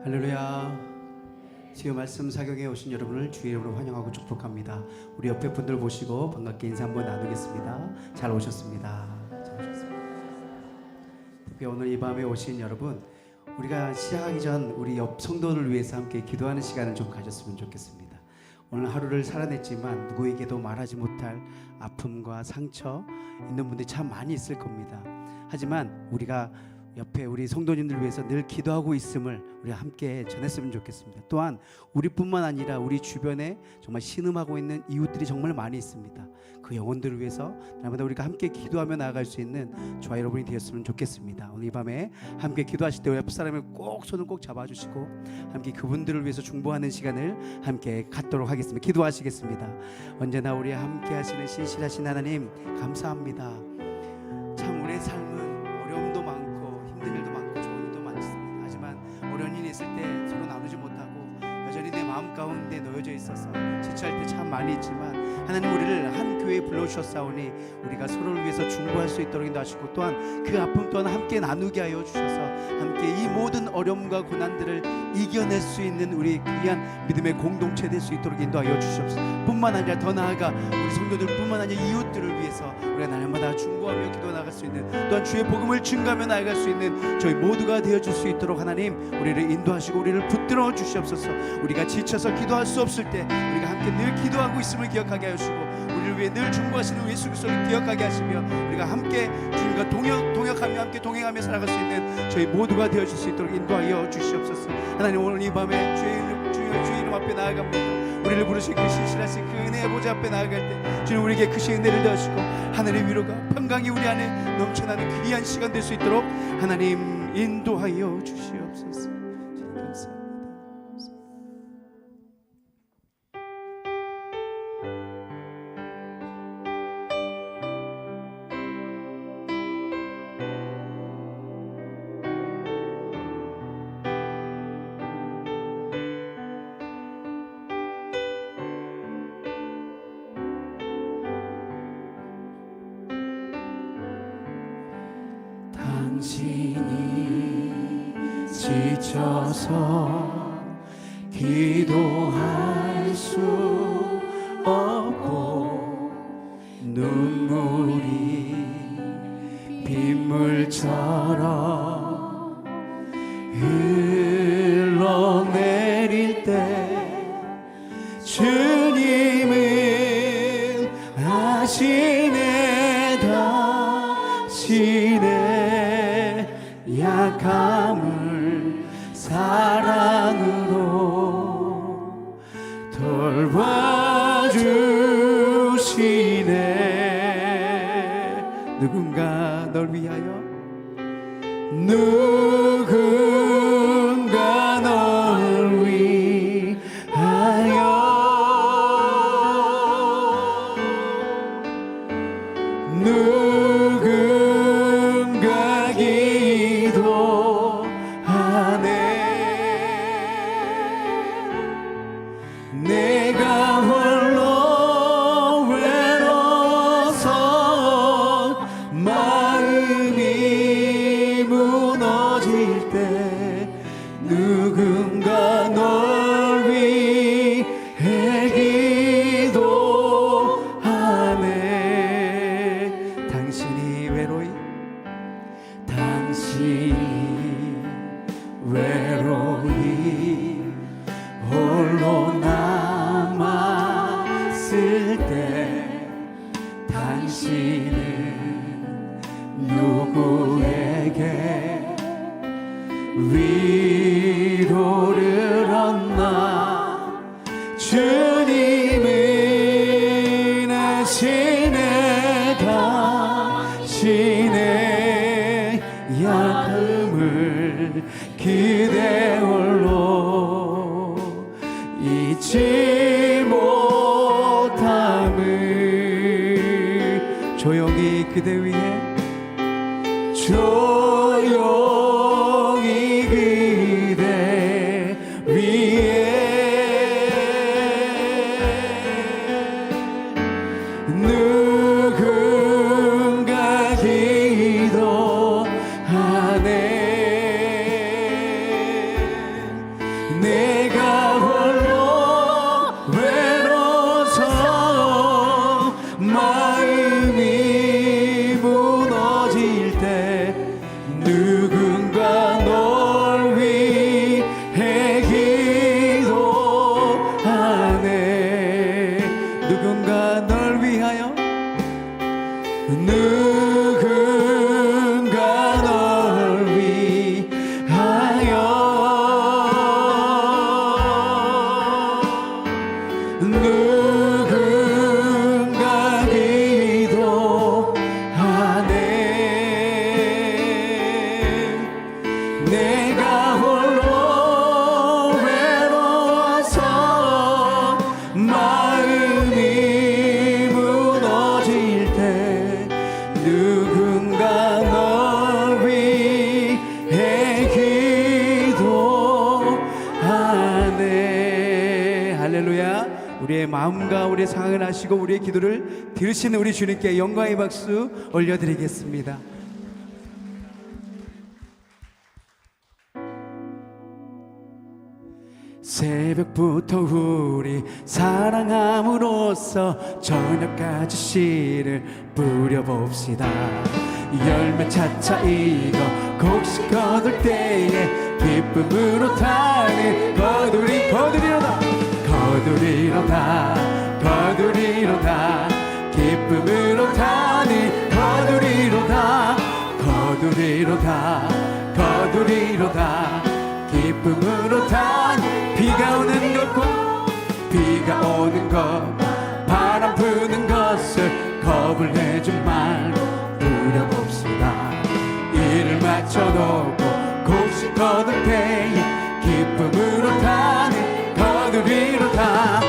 할렐루야. 주의 말씀 사경에 오신 여러분을 주의 이름으로 환영하고 축복합니다. 우리 옆에 분들 보시고 반갑게 인사 한번 나누겠습니다. 잘 오셨습니다. 잘 오셨습니다. 특히 오늘 이 밤에 오신 여러분, 우리가 시작하기 전 우리 옆 성도를 위해서 함께 기도하는 시간을 좀 가졌으면 좋겠습니다. 오늘 하루를 살아냈지만 누구에게도 말하지 못할 아픔과 상처 있는 분들이 참 많이 있을 겁니다. 하지만 우리가 옆에 우리 성도님들 위해서 늘 기도하고 있음을 우리가 함께 전했으면 좋겠습니다. 또한 우리뿐만 아니라 우리 주변에 정말 신음하고 있는 이웃들이 정말 많이 있습니다. 그 영혼들을 위해서 날마다 우리가 함께 기도하며 나아갈 수 있는 저와 여러분이 되었으면 좋겠습니다. 오늘 이 밤에 함께 기도하실 때 옆 사람을 꼭 손을 꼭 잡아주시고 함께 그분들을 위해서 중보하는 시간을 함께 갖도록 하겠습니다. 기도하시겠습니다. 언제나 우리 함께 하시는 신실하신 하나님, 감사합니다. 참 우리의 삶은 어려움도 많고 힘든 일도 많고 좋은 일도 많습니다. 하지만 어려운 일이 있을 때 서로 나누지 못하고 여전히 내 마음 가운데 놓여져 있어서 지체할 때 참 많이 있지만 하나님, 우리를 한 교회에 불러주셨사오니 우리가 서로를 위해서 중보할 수 있도록 인도하시고 또한 그 아픔 또한 함께 나누게 하여 주셔서 함께 이 모든 어려움과 고난들을 이겨낼 수 있는 우리 귀한 믿음의 공동체 될 수 있도록 인도하여 주시옵소서. 뿐만 아니라 더 나아가 우리 성도들 뿐만 아니라 이웃들을 위해서 우리가 날마다 중보하며 기도 나갈 수 있는, 또한 주의 복음을 증가하며 나아갈 수 있는 저희 모두가 되어줄 수 있도록 하나님, 우리를 인도하시고 우리를 붙들어 주시옵소서. 우리가 지쳐서 기도할 수 없을 때 우리가 함께 늘 기도하고 있음을 기억하게 하시고 우리를 위해 늘 중보하시는 예수 그리스도를 기억하게 하시며 우리가 함께 주님과 동역하며 함께 동행하며 살아갈 수 있는 저희 모두가 되어줄 수 있도록 인도하여 주시옵소서. 하나님, 오늘 이 밤에 주의 이름 앞에 나아갑니다. 우리를 부르신 그 신실하신 그 은혜의 보좌 앞에 나아갈 때 주님, 우리에게 그 은혜를 더하시고 하늘의 위로가 평강이 우리 안에 넘쳐나는 귀한 시간 될 수 있도록 하나님 인도하여 주시옵소서. 감사합니다. 당신이 지쳐서 기도할 수 없고 눈물이 빗물처럼 흘러내릴 때 주님은 아시네, 다시네 약함을 사랑으로 돌봐주시네. 누군가 널 위하여, 누군가 널 위하여, 누군가 기도하네. 내가 홀로 외로워서 마음이 무너질 때 누군가 널 위해 기도하네. 당신이 외로이 홀로 남았을 때 당신은 누구에게 위로를 얻나. 주님은 아시네, 다시네 약함을 그대 홀로 잊지 못함을 조용히 그대 위에, 조용히 그대 위에 누군가 기도하네. 누군가 널 위하여 누군가 기도하네. 내가 홀로 외로워서 마음이 무너질 때 누군가 널 위해 기도하네. 할렐루야. 우리의 마음과 우리의 상황을 아시고 우리의 기도를 들으시는 우리 주님께 영광의 박수 올려드리겠습니다. 새벽부터 우리 사랑함으로써 저녁까지 씨를 뿌려봅시다. 열매 차차 익어 곡식 거둘 때에 기쁨으로 타는 거두리로다 거두리로다 기쁨으로 타는 거두리로다 기쁨으로 타는 비가 오는 것 바람 부는 것을 겁을 내준 말로 누려봅시다. 일을 마쳐놓고 곡식 거둘 때에 기쁨으로 타는 거두리로다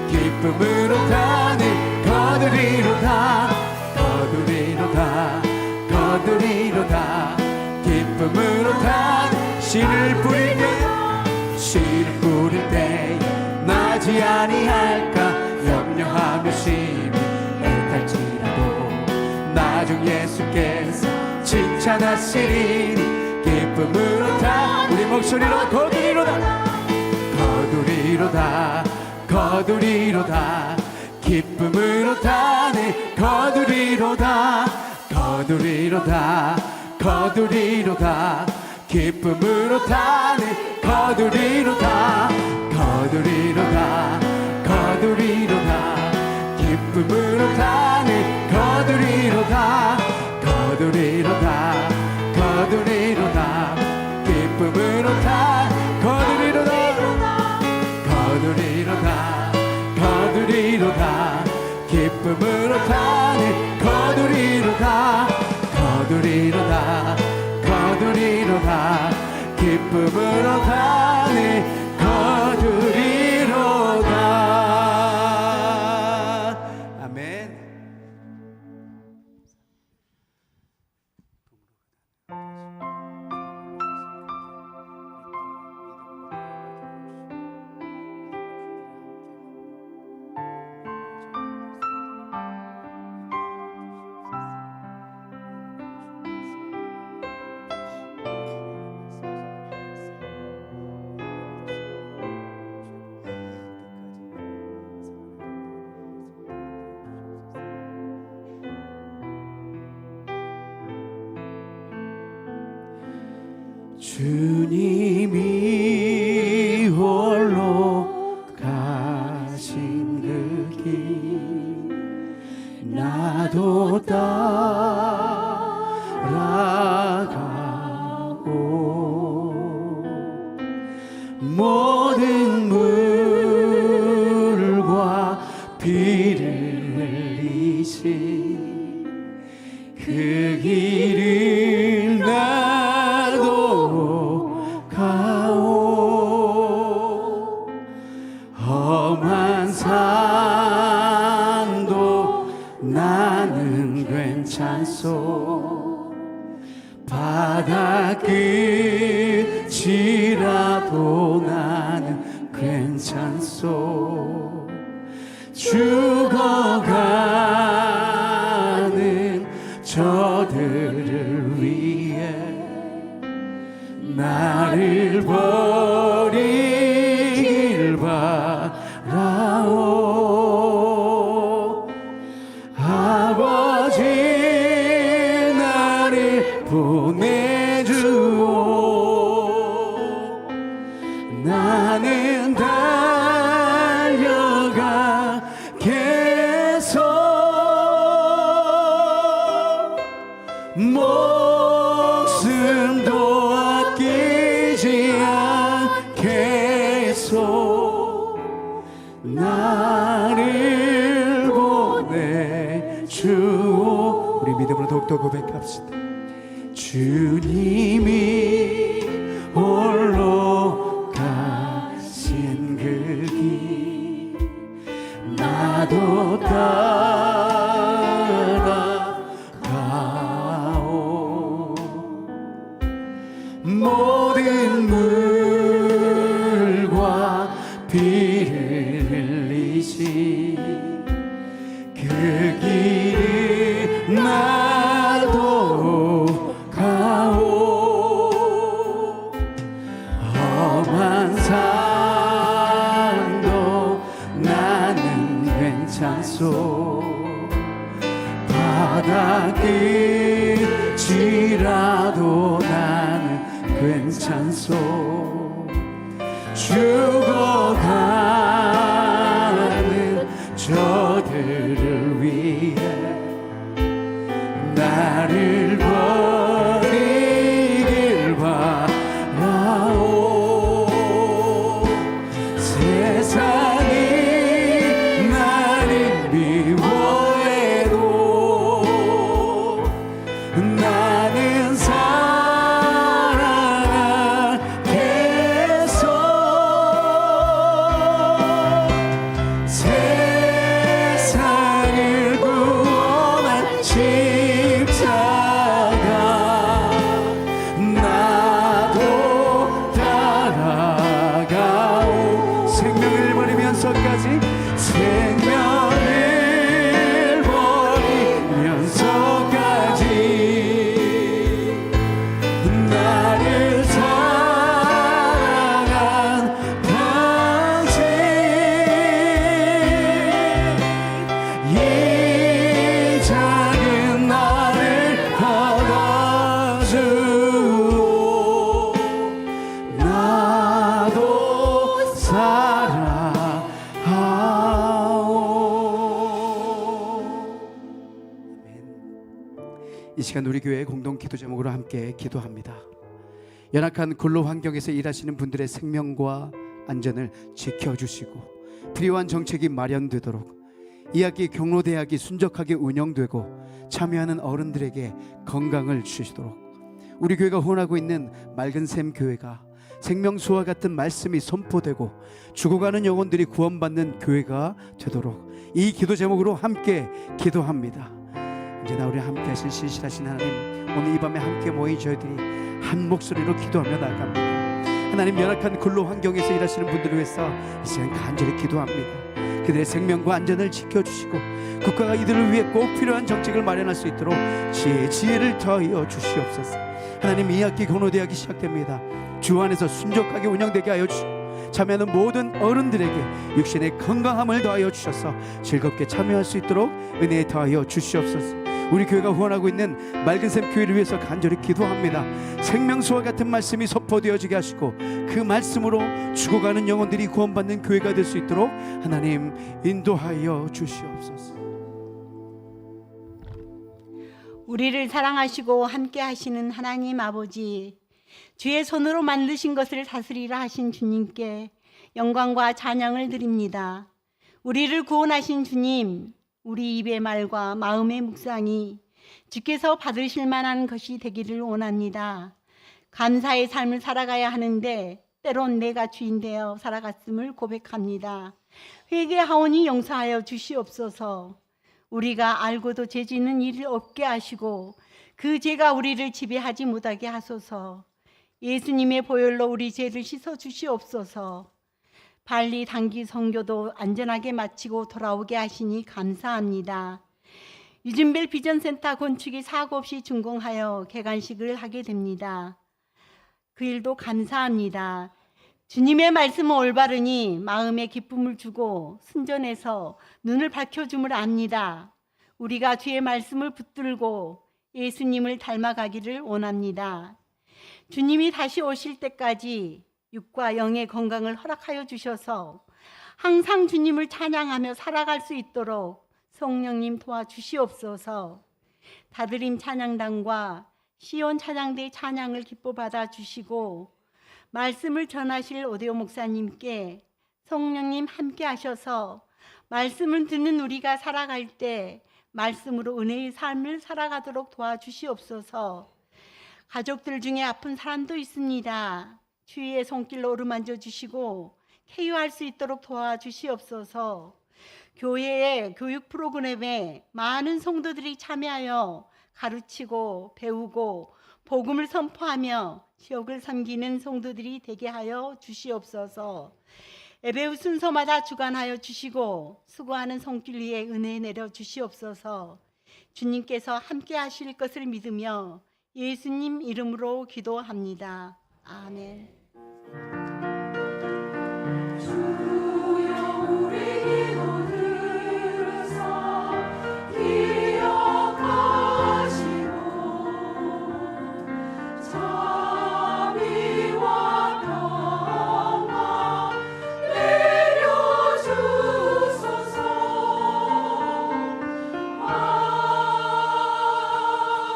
기쁨으로 타는 거두리로다 기쁨으로 타는 씨를 뿌릴 때 나지 아니할까 염려하며 심히 애탈지라도 나중 예수께서 칭찬하시리니 기쁨으로 타 우리 목소리로 거두리로다 기쁨으로 타네 거두리로다 기쁨으로 타네 거두리로다 기쁨으로 타네 거두리로다 기쁨으로 타 거두리로다 기쁨으로 타네 거두리로다 기쁨으로 타네 거두리로다. 아멘. 주님이 홀로 가신 그 길 나도 따라가고 모든 물과 비를 흘리신 그 길을 나도 가오 험한 산도 나는 괜찮소 바다 끝이라도 나는 괜찮소 죽어가는 저들을 위해 나를 버리길 바라오 아버지 나를 보내주오 나는 달려가 믿음으로 더욱더 고백합시다. 주님이 홀로 가신 그 길 나도 따라가오. 모든 물과 비를 흘리시 그 길을 나도 가오. 험한 산도 나는 괜찮소. 바다 끝이라도 나는 괜찮소. 죽어가는 저들을 위해 나를 버리길 바라오. 세상이 나를 미워해도 나는 사랑하겠소. 세상을 구원한 십자가 나도 따라가오. 생명을 버리면서까지 생명을 버리면서까지 나를 사랑한 당신 이 작은 나를 받아주오. 나도 사랑하오. 아멘. 이 시간 우리 교회의 공동 기도 제목으로 함께 기도합니다. 연약한 근로 환경에서 일하시는 분들의 생명과 안전을 지켜주시고 필요한 정책이 마련되도록 이 학기 경로대학이 순적하게 운영되고 참여하는 어른들에게 건강을 주시도록 우리 교회가 후원하고 있는 맑은 샘 교회가 생명수와 같은 말씀이 선포되고 죽어가는 영혼들이 구원받는 교회가 되도록 이 기도 제목으로 함께 기도합니다. 언제나 우리 함께 하신 신실하신 하나님, 오늘 이 밤에 함께 모인 저희들이 한 목소리로 기도하며 나아갑니다. 하나님, 연약한 근로 환경에서 일하시는 분들을 위해서 이 시간 간절히 기도합니다. 그들의 생명과 안전을 지켜주시고 국가가 이들을 위해 꼭 필요한 정책을 마련할 수 있도록 지혜를 더하여 주시옵소서. 하나님, 이 학기 경로대학이 시작됩니다. 주 안에서 순적하게 운영되게 하여 주시고 참여하는 모든 어른들에게 육신의 건강함을 더하여 주셔서 즐겁게 참여할 수 있도록 은혜 더하여 주시옵소서. 우리 교회가 후원하고 있는 맑은 샘 교회를 위해서 간절히 기도합니다. 생명수와 같은 말씀이 선포되어지게 하시고 그 말씀으로 죽어가는 영혼들이 구원받는 교회가 될 수 있도록 하나님 인도하여 주시옵소서. 우리를 사랑하시고 함께 하시는 하나님 아버지, 주의 손으로 만드신 것을 다스리라 하신 주님께 영광과 찬양을 드립니다. 우리를 구원하신 주님, 우리 입의 말과 마음의 묵상이 주께서 받으실 만한 것이 되기를 원합니다. 감사의 삶을 살아가야 하는데 때론 내가 주인 되어 살아갔음을 고백합니다. 회개하오니 용서하여 주시옵소서. 우리가 알고도 죄 짓는 일을 없게 하시고 그 죄가 우리를 지배하지 못하게 하소서. 예수님의 보혈로 우리 죄를 씻어 주시옵소서. 발리 단기 선교도 안전하게 마치고 돌아오게 하시니 감사합니다. 유진벨 비전센터 건축이 사고 없이 준공하여 개관식을 하게 됩니다. 그 일도 감사합니다. 주님의 말씀은 올바르니 마음에 기쁨을 주고 순전해서 눈을 밝혀줌을 압니다. 우리가 주의 말씀을 붙들고 예수님을 닮아가기를 원합니다. 주님이 다시 오실 때까지 육과 영의 건강을 허락하여 주셔서 항상 주님을 찬양하며 살아갈 수 있도록 성령님 도와주시옵소서. 다드림 찬양단과 시온 찬양대 찬양을 기뻐 받아 주시고 말씀을 전하실 오대오 목사님께 성령님 함께 하셔서 말씀을 듣는 우리가 살아갈 때 말씀으로 은혜의 삶을 살아가도록 도와주시옵소서. 가족들 중에 아픈 사람도 있습니다. 주위의 손길로 어루만져 주시고 쾌유할 수 있도록 도와주시옵소서. 교회의 교육 프로그램에 많은 성도들이 참여하여 가르치고 배우고 복음을 선포하며 지역을 섬기는 성도들이 되게 하여 주시옵소서. 예배 순서마다 주관하여 주시고 수고하는 손길 위에 은혜 내려 주시옵소서. 주님께서 함께 하실 것을 믿으며 예수님 이름으로 기도합니다. 아멘. 주여 우리 기도 들으사 기억하시고 자비와 평화 내려주소서.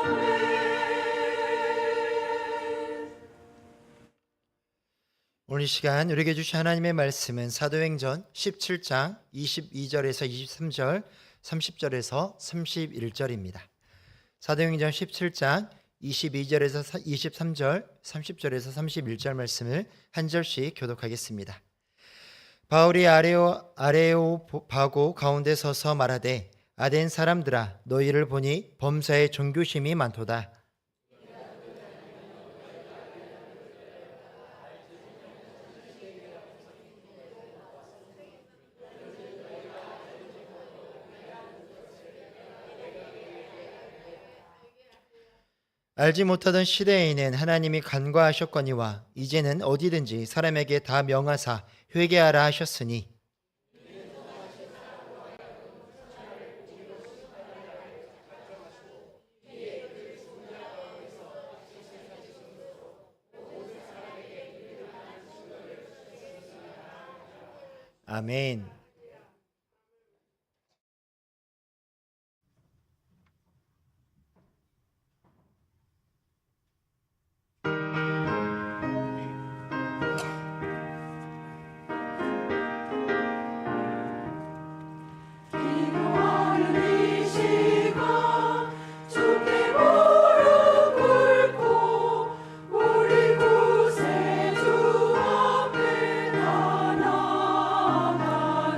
아멘. 오늘 이 시간 우리에게 주신 하나님의 말씀은 사도행전 17장 22절에서 23절, 30절에서 31절입니다. 사도행전 17장 22절에서 23절, 30절에서 31절 말씀을 한 절씩 교독하겠습니다. 바울이 아레오파고 가운데 서서 말하되 아덴 사람들아 너희를 보니 범사에 종교심이 많도다. 알지 못하던 시대에는 하나님이 간과하셨거니와 이제는 어디든지 사람에게 다 명하사 회개하라 하셨으니 아멘. 기도하는 이 시간 주께 무릎 꿇고 우리 구세주 앞에 다 나아가리.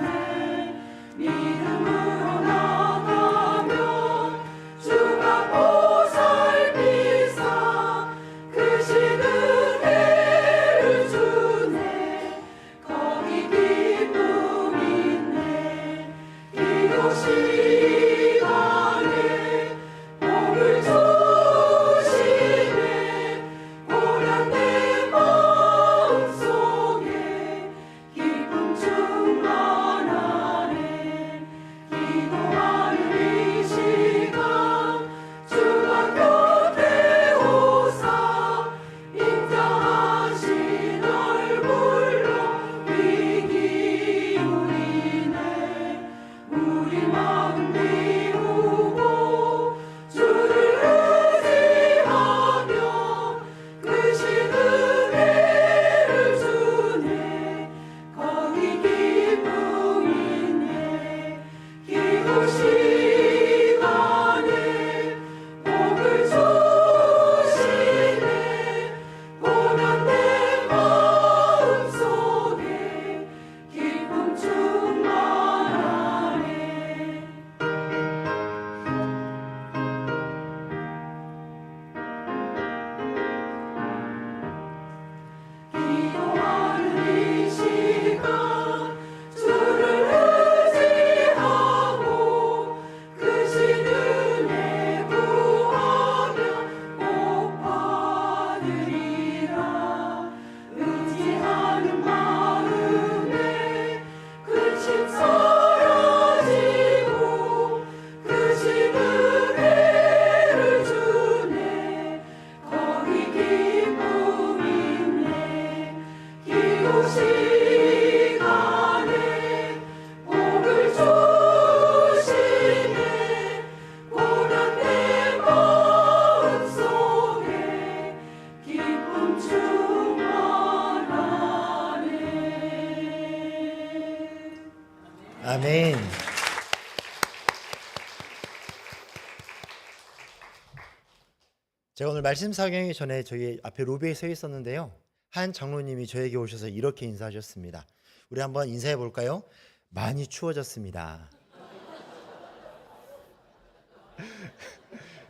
제가 오늘 말씀 사경하기 전에 저희 앞에 로비에 서 있었는데요. 한 장로님이 저에게 오셔서 이렇게 인사하셨습니다. 우리 한번 인사해 볼까요? 많이 추워졌습니다.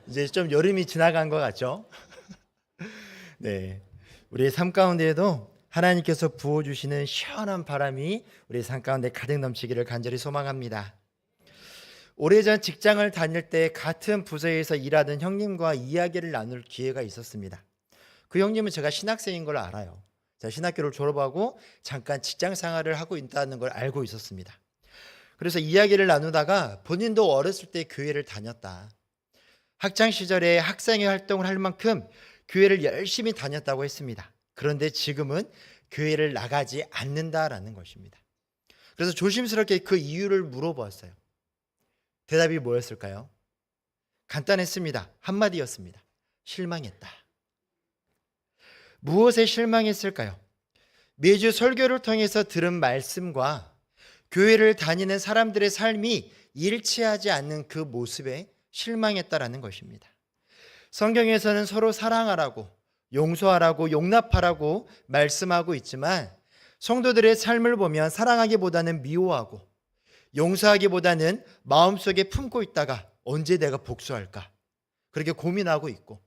이제 좀 여름이 지나간 것 같죠? 네, 우리의 삶 가운데에도 하나님께서 부어주시는 시원한 바람이 우리의 삶 가운데 가득 넘치기를 간절히 소망합니다. 오래전 직장을 다닐 때 같은 부서에서 일하던 형님과 이야기를 나눌 기회가 있었습니다. 그 형님은 제가 신학생인 걸 알아요. 제가 신학교를 졸업하고 잠깐 직장 생활을 하고 있다는 걸 알고 있었습니다. 그래서 이야기를 나누다가 본인도 어렸을 때 교회를 다녔다. 학창 시절에 학생회 활동을 할 만큼 교회를 열심히 다녔다고 했습니다. 그런데 지금은 교회를 나가지 않는다라는 것입니다. 그래서 조심스럽게 그 이유를 물어보았어요. 대답이 뭐였을까요? 간단했습니다. 한마디였습니다. 실망했다. 무엇에 실망했을까요? 매주 설교를 통해서 들은 말씀과 교회를 다니는 사람들의 삶이 일치하지 않는 그 모습에 실망했다라는 것입니다. 성경에서는 서로 사랑하라고, 용서하라고, 용납하라고 말씀하고 있지만 성도들의 삶을 보면 사랑하기보다는 미워하고 용서하기보다는 마음속에 품고 있다가 언제 내가 복수할까 그렇게 고민하고 있고,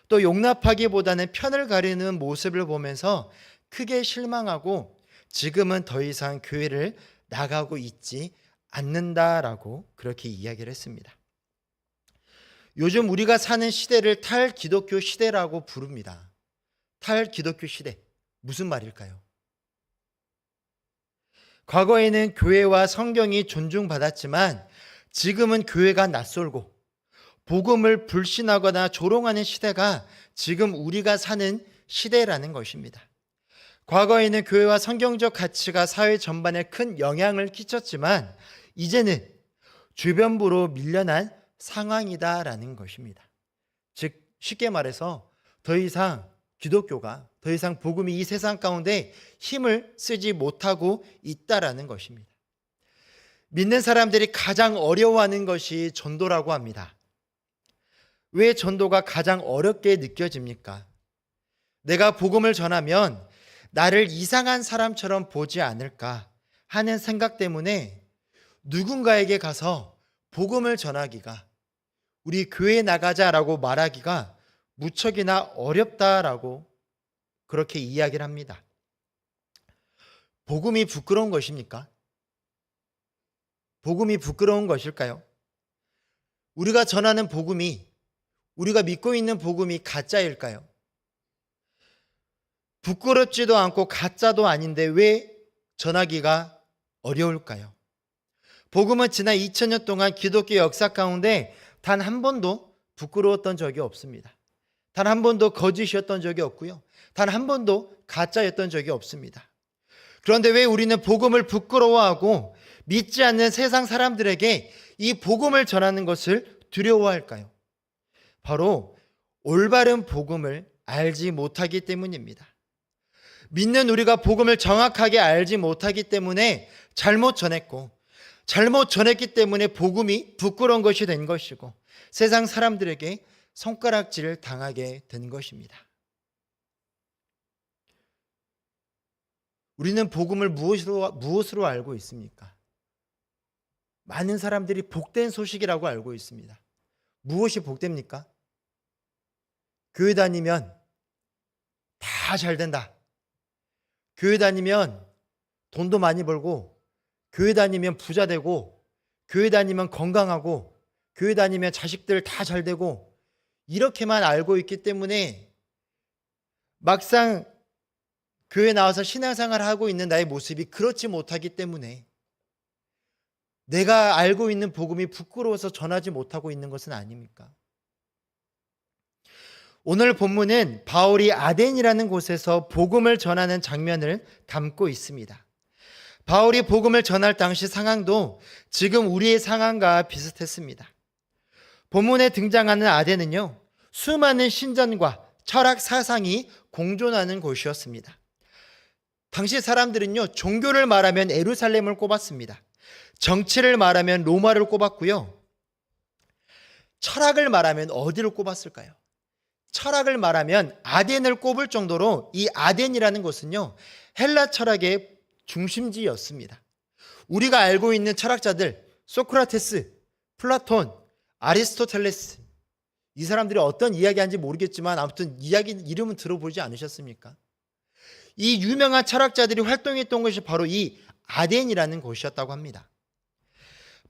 또 용납하기보다는 편을 가리는 모습을 보면서 크게 실망하고 지금은 더 이상 교회를 나가고 있지 않는다라고 그렇게 이야기를 했습니다. 요즘 우리가 사는 시대를 탈기독교 시대라고 부릅니다. 탈기독교 시대, 무슨 말일까요? 과거에는 교회와 성경이 존중받았지만 지금은 교회가 낯설고 복음을 불신하거나 조롱하는 시대가 지금 우리가 사는 시대라는 것입니다. 과거에는 교회와 성경적 가치가 사회 전반에 큰 영향을 끼쳤지만 이제는 주변부로 밀려난 상황이다라는 것입니다. 즉 쉽게 말해서 더 이상 기독교가, 더 이상 복음이 이 세상 가운데 힘을 쓰지 못하고 있다라는 것입니다. 믿는 사람들이 가장 어려워하는 것이 전도라고 합니다. 왜 전도가 가장 어렵게 느껴집니까? 내가 복음을 전하면 나를 이상한 사람처럼 보지 않을까 하는 생각 때문에 누군가에게 가서 복음을 전하기가, 우리 교회에 나가자라고 말하기가 무척이나 어렵다라고 그렇게 이야기를 합니다. 복음이 부끄러운 것입니까? 복음이 부끄러운 것일까요? 우리가 전하는 복음이, 우리가 믿고 있는 복음이 가짜일까요? 부끄럽지도 않고 가짜도 아닌데 왜 전하기가 어려울까요? 복음은 지난 2000년 동안 기독교 역사 가운데 단 한 번도 부끄러웠던 적이 없습니다. 단 한 번도 거짓이었던 적이 없고요. 단 한 번도 가짜였던 적이 없습니다. 그런데 왜 우리는 복음을 부끄러워하고 믿지 않는 세상 사람들에게 이 복음을 전하는 것을 두려워할까요? 바로 올바른 복음을 알지 못하기 때문입니다. 믿는 우리가 복음을 정확하게 알지 못하기 때문에 잘못 전했고, 잘못 전했기 때문에 복음이 부끄러운 것이 된 것이고 세상 사람들에게 손가락질을 당하게 된 것입니다. 우리는 복음을 무엇으로 알고 있습니까? 많은 사람들이 복된 소식이라고 알고 있습니다. 무엇이 복됩니까? 교회 다니면 다 잘 된다. 교회 다니면 돈도 많이 벌고, 교회 다니면 부자 되고, 교회 다니면 건강하고, 교회 다니면 자식들 다 잘 되고, 이렇게만 알고 있기 때문에 막상 교회 나와서 신앙생활을 하고 있는 나의 모습이 그렇지 못하기 때문에 내가 알고 있는 복음이 부끄러워서 전하지 못하고 있는 것은 아닙니까? 오늘 본문은 바울이 아덴이라는 곳에서 복음을 전하는 장면을 담고 있습니다. 바울이 복음을 전할 당시 상황도 지금 우리의 상황과 비슷했습니다. 본문에 등장하는 아덴은요, 수많은 신전과 철학 사상이 공존하는 곳이었습니다. 당시 사람들은요, 종교를 말하면 예루살렘을 꼽았습니다. 정치를 말하면 로마를 꼽았고요. 철학을 말하면 어디를 꼽았을까요? 철학을 말하면 아덴을 꼽을 정도로 이 아덴이라는 곳은요, 헬라 철학의 중심지였습니다. 우리가 알고 있는 철학자들, 소크라테스, 플라톤, 아리스토텔레스, 이 사람들이 어떤 이야기하는지 모르겠지만 아무튼 이름은 들어보지 않으셨습니까? 이 유명한 철학자들이 활동했던 곳이 바로 이 아덴이라는 곳이었다고 합니다.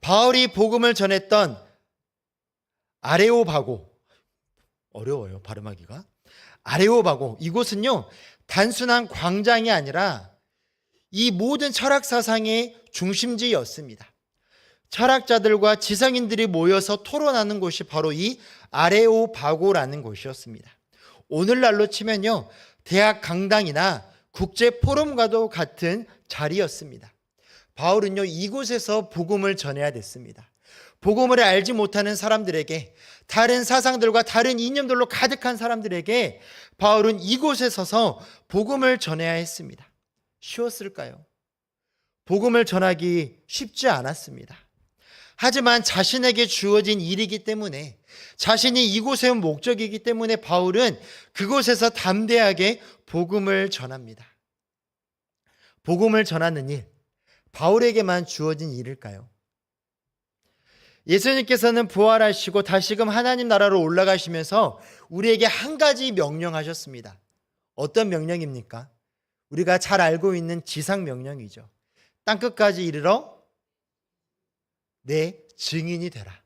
바울이 복음을 전했던 아레오바고, 어려워요 발음하기가, 아레오바고, 이곳은요 단순한 광장이 아니라 이 모든 철학 사상의 중심지였습니다. 철학자들과 지성인들이 모여서 토론하는 곳이 바로 이 아레오바고라는 곳이었습니다. 오늘날로 치면요 대학 강당이나 국제 포럼과도 같은 자리였습니다. 바울은요 이곳에서 복음을 전해야 됐습니다. 복음을 알지 못하는 사람들에게, 다른 사상들과 다른 이념들로 가득한 사람들에게 바울은 이곳에 서서 복음을 전해야 했습니다. 쉬웠을까요? 복음을 전하기 쉽지 않았습니다. 하지만 자신에게 주어진 일이기 때문에, 자신이 이곳에 온 목적이기 때문에 바울은 그곳에서 담대하게 복음을 전합니다. 복음을 전하는 일, 바울에게만 주어진 일일까요? 예수님께서는 부활하시고 다시금 하나님 나라로 올라가시면서 우리에게 한 가지 명령하셨습니다. 어떤 명령입니까? 우리가 잘 알고 있는 지상 명령이죠. 땅끝까지 이르러 내 증인이 되라.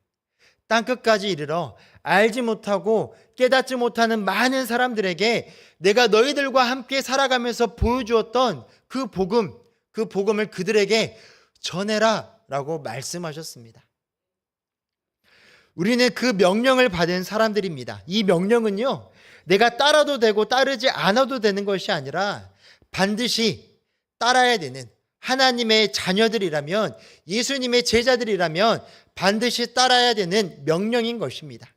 땅끝까지 이르러 알지 못하고 깨닫지 못하는 많은 사람들에게 내가 너희들과 함께 살아가면서 보여주었던 그 복음을 그들에게 전해라 라고 말씀하셨습니다. 우리는 그 명령을 받은 사람들입니다. 이 명령은요, 내가 따라도 되고 따르지 않아도 되는 것이 아니라 반드시 따라야 되는, 하나님의 자녀들이라면, 예수님의 제자들이라면 반드시 따라야 되는 명령인 것입니다.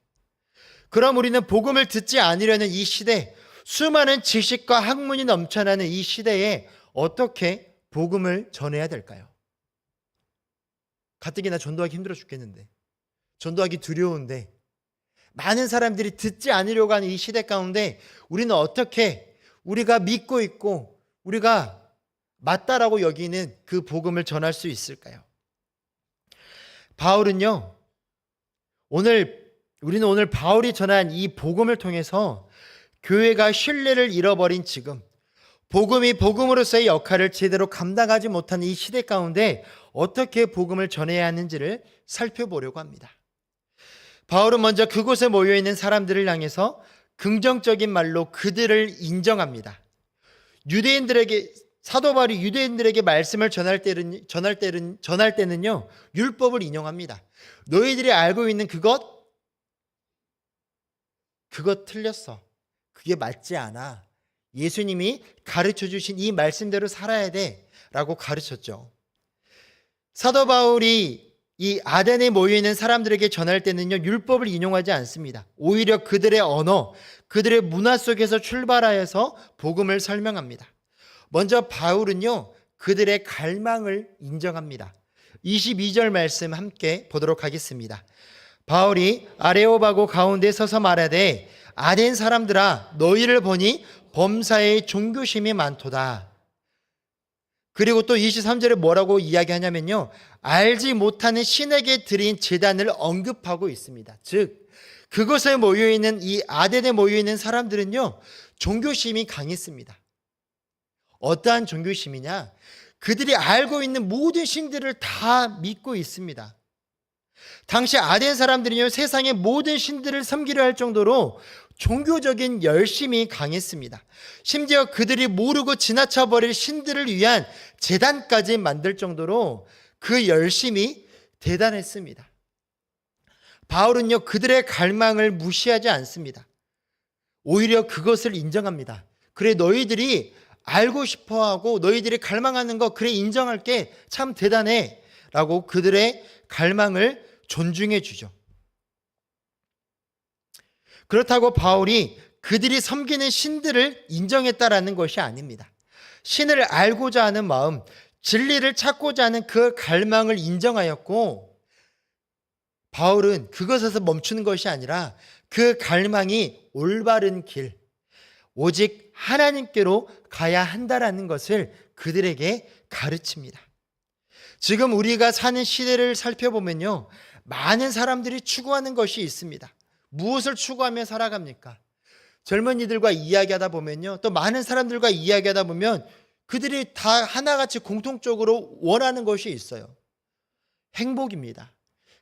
그럼 우리는 복음을 듣지 않으려는 이 시대, 수많은 지식과 학문이 넘쳐나는 이 시대에 어떻게 복음을 전해야 될까요? 가뜩이나 전도하기 힘들어 죽겠는데, 전도하기 두려운데, 많은 사람들이 듣지 않으려고 하는 이 시대 가운데 우리는 어떻게 우리가 믿고 있고 우리가 맞다라고 여기는 그 복음을 전할 수 있을까요? 바울은요, 우리는 오늘 바울이 전한 이 복음을 통해서 교회가 신뢰를 잃어버린 지금, 복음이 복음으로서의 역할을 제대로 감당하지 못하는 이 시대 가운데 어떻게 복음을 전해야 하는지를 살펴보려고 합니다. 바울은 먼저 그곳에 모여있는 사람들을 향해서 긍정적인 말로 그들을 인정합니다. 사도 바울이 유대인들에게 말씀을 전할 때는요, 율법을 인용합니다. 너희들이 알고 있는 그것 틀렸어. 그게 맞지 않아. 예수님이 가르쳐 주신 이 말씀대로 살아야 돼 라고 가르쳤죠. 사도 바울이 이 아덴에 모여있는 사람들에게 전할 때는요, 율법을 인용하지 않습니다. 오히려 그들의 언어, 그들의 문화 속에서 출발하여서 복음을 설명합니다. 먼저 바울은요, 그들의 갈망을 인정합니다. 22절 말씀 함께 보도록 하겠습니다. 바울이 아레오바고 가운데 서서 말하되 아덴 사람들아, 너희를 보니 범사에 종교심이 많도다. 그리고 또 23절에 뭐라고 이야기하냐면요, 알지 못하는 신에게 드린 제단을 언급하고 있습니다. 즉 그곳에 모여있는 이 아덴에 모여있는 사람들은요, 종교심이 강했습니다. 어떠한 종교심이냐? 그들이 알고 있는 모든 신들을 다 믿고 있습니다. 당시 아덴 사람들은요, 세상의 모든 신들을 섬기려 할 정도로 종교적인 열심이 강했습니다. 심지어 그들이 모르고 지나쳐버릴 신들을 위한 제단까지 만들 정도로 그 열심이 대단했습니다. 바울은요, 그들의 갈망을 무시하지 않습니다. 오히려 그것을 인정합니다. 그래, 너희들이 알고 싶어하고 너희들이 갈망하는 거, 그래, 인정할게, 참 대단해 라고 그들의 갈망을 존중해 주죠. 그렇다고 바울이 그들이 섬기는 신들을 인정했다라는 것이 아닙니다. 신을 알고자 하는 마음, 진리를 찾고자 하는 그 갈망을 인정하였고, 바울은 그것에서 멈추는 것이 아니라 그 갈망이 올바른 길, 오직 하나님께로 가야 한다라는 것을 그들에게 가르칩니다. 지금 우리가 사는 시대를 살펴보면요, 많은 사람들이 추구하는 것이 있습니다. 무엇을 추구하며 살아갑니까? 젊은이들과 이야기하다 보면요, 또 많은 사람들과 이야기하다 보면 그들이 다 하나같이 공통적으로 원하는 것이 있어요. 행복입니다.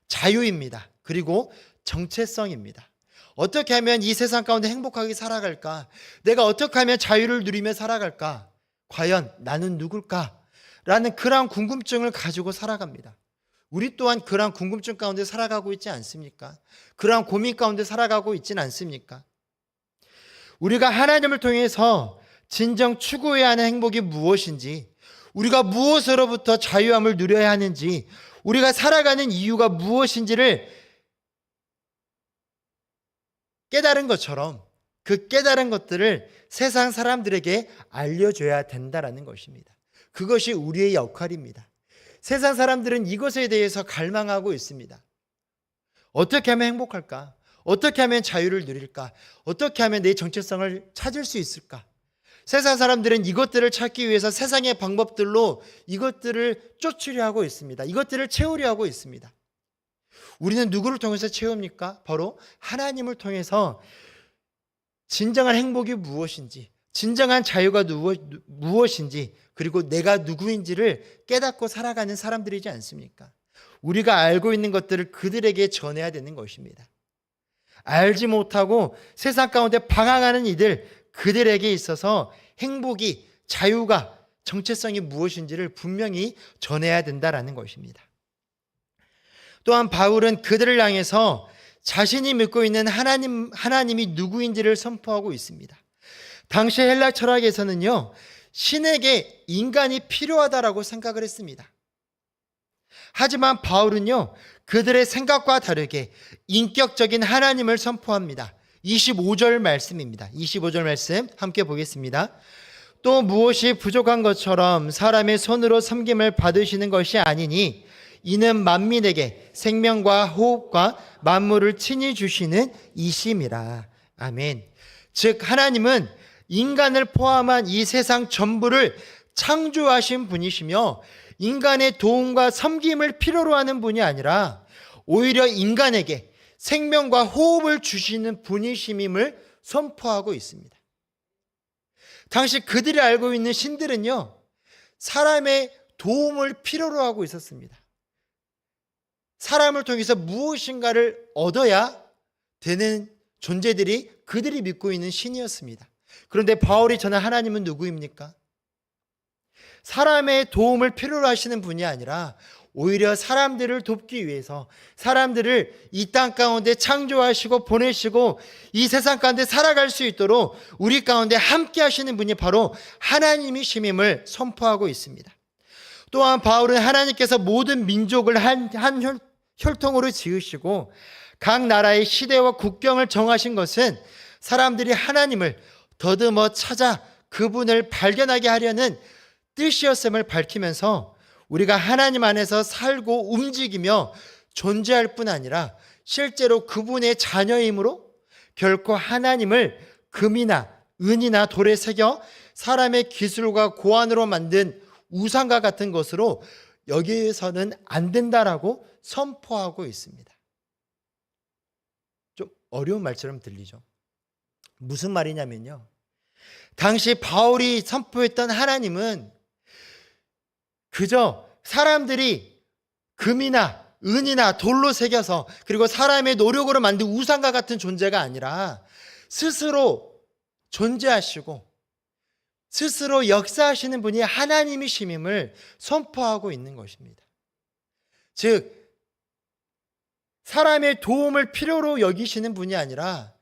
자유입니다. 그리고 정체성입니다. 어떻게 하면 이 세상 가운데 행복하게 살아갈까? 내가 어떻게 하면 자유를 누리며 살아갈까? 과연 나는 누굴까? 라는 그러한 궁금증을 가지고 살아갑니다. 우리 또한 그러한 궁금증 가운데 살아가고 있지 않습니까? 그러한 고민 가운데 살아가고 있지는 않습니까? 우리가 하나님을 통해서 진정 추구해야 하는 행복이 무엇인지, 우리가 무엇으로부터 자유함을 누려야 하는지, 우리가 살아가는 이유가 무엇인지를 깨달은 것처럼 그 깨달은 것들을 세상 사람들에게 알려줘야 된다라는 것입니다. 그것이 우리의 역할입니다. 세상 사람들은 이것에 대해서 갈망하고 있습니다. 어떻게 하면 행복할까? 어떻게 하면 자유를 누릴까? 어떻게 하면 내 정체성을 찾을 수 있을까? 세상 사람들은 이것들을 찾기 위해서 세상의 방법들로 이것들을 쫓으려 하고 있습니다. 이것들을 채우려 하고 있습니다. 우리는 누구를 통해서 채웁니까? 바로 하나님을 통해서 진정한 행복이 무엇인지, 진정한 자유가 무엇인지, 그리고 내가 누구인지를 깨닫고 살아가는 사람들이지 않습니까? 우리가 알고 있는 것들을 그들에게 전해야 되는 것입니다. 알지 못하고 세상 가운데 방황하는 이들, 그들에게 있어서 행복이, 자유가, 정체성이 무엇인지를 분명히 전해야 된다라는 것입니다. 또한 바울은 그들을 향해서 자신이 믿고 있는 하나님이 누구인지를 선포하고 있습니다. 당시 헬라 철학에서는요, 신에게 인간이 필요하다라고 생각을 했습니다. 하지만 바울은요, 그들의 생각과 다르게 인격적인 하나님을 선포합니다. 25절 말씀입니다. 25절 말씀 함께 보겠습니다. 또 무엇이 부족한 것처럼 사람의 손으로 섬김을 받으시는 것이 아니니 이는 만민에게 생명과 호흡과 만물을 친히 주시는 이심이라. 아멘. 즉 하나님은 인간을 포함한 이 세상 전부를 창조하신 분이시며 인간의 도움과 섬김을 필요로 하는 분이 아니라 오히려 인간에게 생명과 호흡을 주시는 분이심임을 선포하고 있습니다. 당시 그들이 알고 있는 신들은요, 사람의 도움을 필요로 하고 있었습니다. 사람을 통해서 무엇인가를 얻어야 되는 존재들이 그들이 믿고 있는 신이었습니다. 그런데 바울이 전한 하나님은 누구입니까? 사람의 도움을 필요로 하시는 분이 아니라 오히려 사람들을 돕기 위해서 사람들을 이 땅 가운데 창조하시고 보내시고 이 세상 가운데 살아갈 수 있도록 우리 가운데 함께 하시는 분이 바로 하나님이심임을 선포하고 있습니다. 또한 바울은 하나님께서 모든 민족을 한 혈통으로 지으시고 각 나라의 시대와 국경을 정하신 것은 사람들이 하나님을 더듬어 찾아 그분을 발견하게 하려는 뜻이었음을 밝히면서 우리가 하나님 안에서 살고 움직이며 존재할 뿐 아니라 실제로 그분의 자녀이므로 결코 하나님을 금이나 은이나 돌에 새겨 사람의 기술과 고안으로 만든 우상과 같은 것으로 여기에서는 안 된다라고 선포하고 있습니다. 좀 어려운 말처럼 들리죠? 무슨 말이냐면요, 당시 바울이 선포했던 하나님은 그저 사람들이 금이나 은이나 돌로 새겨서 그리고 사람의 노력으로 만든 우상과 같은 존재가 아니라 스스로 존재하시고 스스로 역사하시는 분이 하나님이심임을 선포하고 있는 것입니다. 즉 사람의 도움을 필요로 여기시는 분이 아니라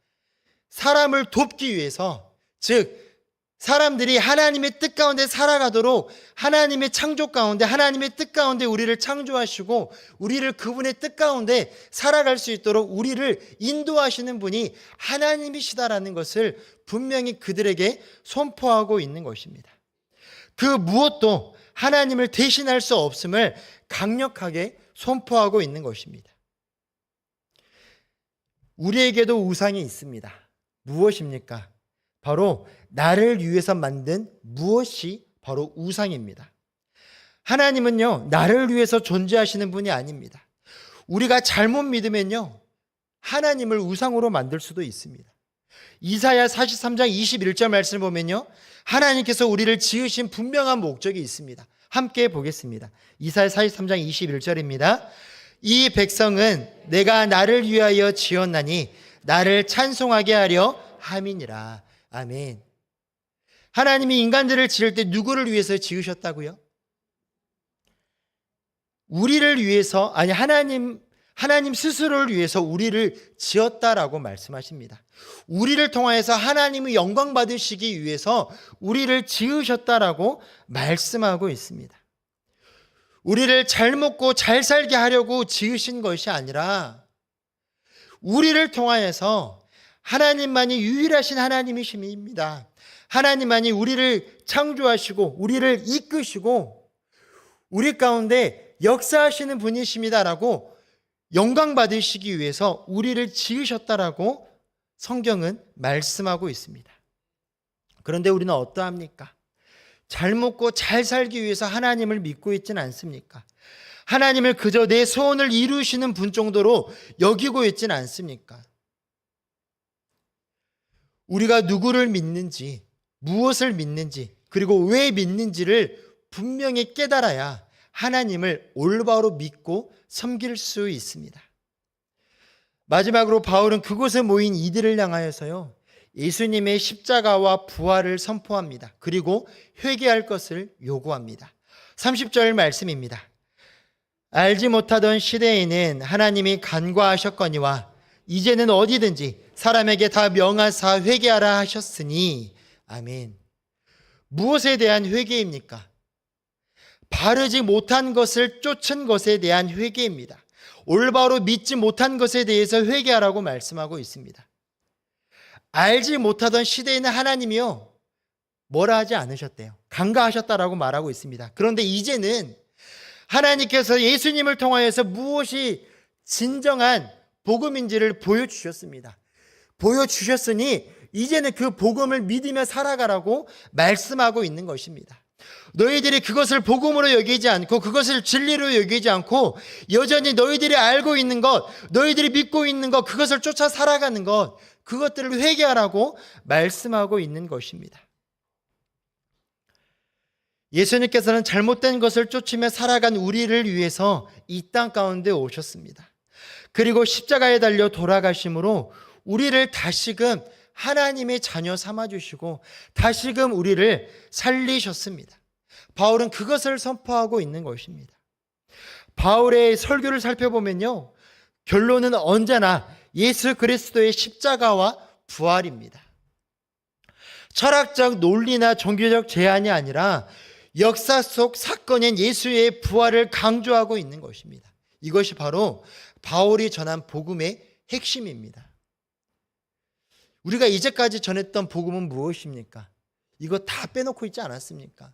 사람을 돕기 위해서, 즉 사람들이 하나님의 뜻 가운데 살아가도록 하나님의 창조 가운데 하나님의 뜻 가운데 우리를 창조하시고 우리를 그분의 뜻 가운데 살아갈 수 있도록 우리를 인도하시는 분이 하나님이시다라는 것을 분명히 그들에게 선포하고 있는 것입니다. 그 무엇도 하나님을 대신할 수 없음을 강력하게 선포하고 있는 것입니다. 우리에게도 우상이 있습니다. 무엇입니까? 바로 나를 위해서 만든 무엇이 바로 우상입니다. 하나님은요, 나를 위해서 존재하시는 분이 아닙니다. 우리가 잘못 믿으면요, 하나님을 우상으로 만들 수도 있습니다. 이사야 43장 21절 말씀을 보면요, 하나님께서 우리를 지으신 분명한 목적이 있습니다. 함께 보겠습니다. 이사야 43장 21절입니다. 이 백성은 내가 나를 위하여 지었나니 나를 찬송하게 하려 함이니라. 아멘. 하나님이 인간들을 지을 때 누구를 위해서 지으셨다고요? 우리를 위해서, 아니 하나님 스스로를 위해서 우리를 지었다라고 말씀하십니다. 우리를 통하여서 하나님의 영광 받으시기 위해서 우리를 지으셨다라고 말씀하고 있습니다. 우리를 잘 먹고 잘 살게 하려고 지으신 것이 아니라 우리를 통하여서 하나님만이 유일하신 하나님이십니다. 하나님만이 우리를 창조하시고 우리를 이끄시고 우리 가운데 역사하시는 분이십니다라고 영광 받으시기 위해서 우리를 지으셨다라고 성경은 말씀하고 있습니다. 그런데 우리는 어떠합니까? 잘 먹고 잘 살기 위해서 하나님을 믿고 있지는 않습니까? 하나님을 그저 내 소원을 이루시는 분 정도로 여기고 있지는 않습니까? 우리가 누구를 믿는지, 무엇을 믿는지, 그리고 왜 믿는지를 분명히 깨달아야 하나님을 올바로 믿고 섬길 수 있습니다. 마지막으로 바울은 그곳에 모인 이들을 향하여서요, 예수님의 십자가와 부활을 선포합니다. 그리고 회개할 것을 요구합니다. 30절 말씀입니다. 알지 못하던 시대에는 하나님이 간과하셨거니와 이제는 어디든지 사람에게 다 명하사 회개하라 하셨으니. 아멘. 무엇에 대한 회개입니까? 바르지 못한 것을 쫓은 것에 대한 회개입니다. 올바로 믿지 못한 것에 대해서 회개하라고 말씀하고 있습니다. 알지 못하던 시대에는 하나님이요, 뭐라 하지 않으셨대요. 간과하셨다라고 말하고 있습니다. 그런데 이제는 하나님께서 예수님을 통하여서 무엇이 진정한 복음인지를 보여주셨습니다. 보여주셨으니 이제는 그 복음을 믿으며 살아가라고 말씀하고 있는 것입니다. 너희들이 그것을 복음으로 여기지 않고 그것을 진리로 여기지 않고 여전히 너희들이 알고 있는 것, 너희들이 믿고 있는 것, 그것을 쫓아 살아가는 것, 그것들을 회개하라고 말씀하고 있는 것입니다. 예수님께서는 잘못된 것을 쫓으며 살아간 우리를 위해서 이 땅 가운데 오셨습니다. 그리고 십자가에 달려 돌아가심으로 우리를 다시금 하나님의 자녀 삼아주시고 다시금 우리를 살리셨습니다. 바울은 그것을 선포하고 있는 것입니다. 바울의 설교를 살펴보면요, 결론은 언제나 예수 그리스도의 십자가와 부활입니다. 철학적 논리나 종교적 제안이 아니라 역사 속 사건인 예수의 부활을 강조하고 있는 것입니다. 이것이 바로 바울이 전한 복음의 핵심입니다. 우리가 이제까지 전했던 복음은 무엇입니까? 이거 다 빼놓고 있지 않았습니까?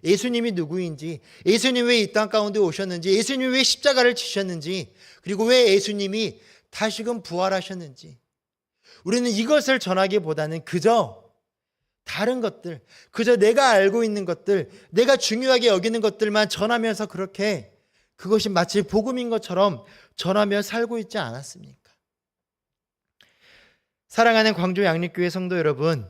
예수님이 누구인지, 예수님 왜 이 땅 가운데 오셨는지, 예수님 왜 십자가를 지셨는지, 그리고 왜 예수님이 다시금 부활하셨는지, 우리는 이것을 전하기보다는 그저 다른 것들, 그저 내가 알고 있는 것들, 내가 중요하게 여기는 것들만 전하면서 그렇게 그것이 마치 복음인 것처럼 전하며 살고 있지 않았습니까? 사랑하는 광주 양립교회 성도 여러분,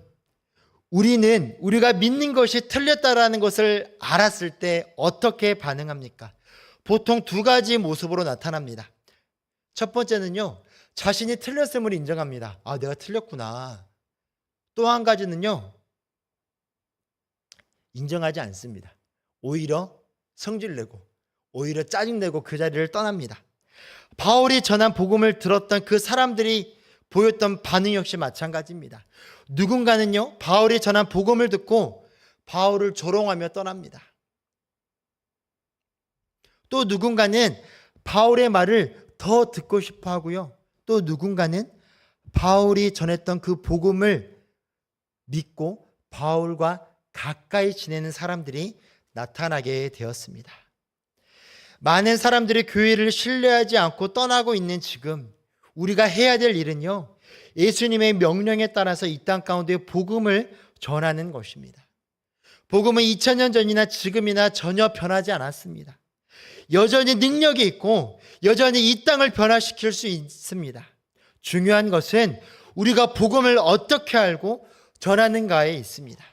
우리는 우리가 믿는 것이 틀렸다라는 것을 알았을 때 어떻게 반응합니까? 보통 두 가지 모습으로 나타납니다. 첫 번째는요, 자신이 틀렸음을 인정합니다. 아, 내가 틀렸구나. 또 한 가지는요, 인정하지 않습니다. 오히려 성질내고, 오히려 짜증내고 그 자리를 떠납니다. 바울이 전한 복음을 들었던 그 사람들이 보였던 반응 역시 마찬가지입니다. 누군가는요, 바울이 전한 복음을 듣고 바울을 조롱하며 떠납니다. 또 누군가는 바울의 말을 더 듣고 싶어 하고요. 또 누군가는 바울이 전했던 그 복음을 믿고 바울과 가까이 지내는 사람들이 나타나게 되었습니다. 많은 사람들이 교회를 신뢰하지 않고 떠나고 있는 지금, 우리가 해야 될 일은요, 예수님의 명령에 따라서 이 땅 가운데 복음을 전하는 것입니다. 복음은 2000년 전이나 지금이나 전혀 변하지 않았습니다. 여전히 능력이 있고 여전히 이 땅을 변화시킬 수 있습니다. 중요한 것은 우리가 복음을 어떻게 알고 전하는가에 있습니다.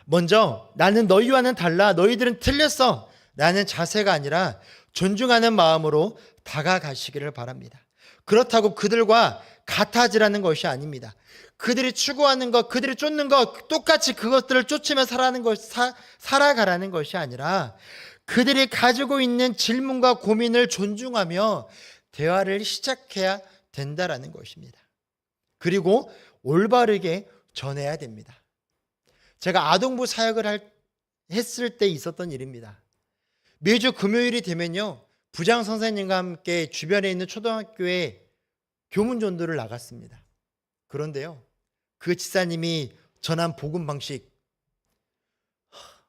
먼저 나는 너희와는 달라, 너희들은 틀렸어 라는 자세가 아니라 존중하는 마음으로 다가가시기를 바랍니다. 그렇다고 그들과 같아지라는 것이 아닙니다. 그들이 추구하는 것, 그들이 쫓는 것, 똑같이 그것들을 쫓으며 살아가라는 것이 아니라 그들이 가지고 있는 질문과 고민을 존중하며 대화를 시작해야 된다라는 것입니다. 그리고 올바르게 전해야 됩니다. 제가 아동부 사역을 했을 때 있었던 일입니다. 매주 금요일이 되면요, 부장 선생님과 함께 주변에 있는 초등학교에 교문 전도를 나갔습니다. 그런데요, 그 집사님이 전한 복음 방식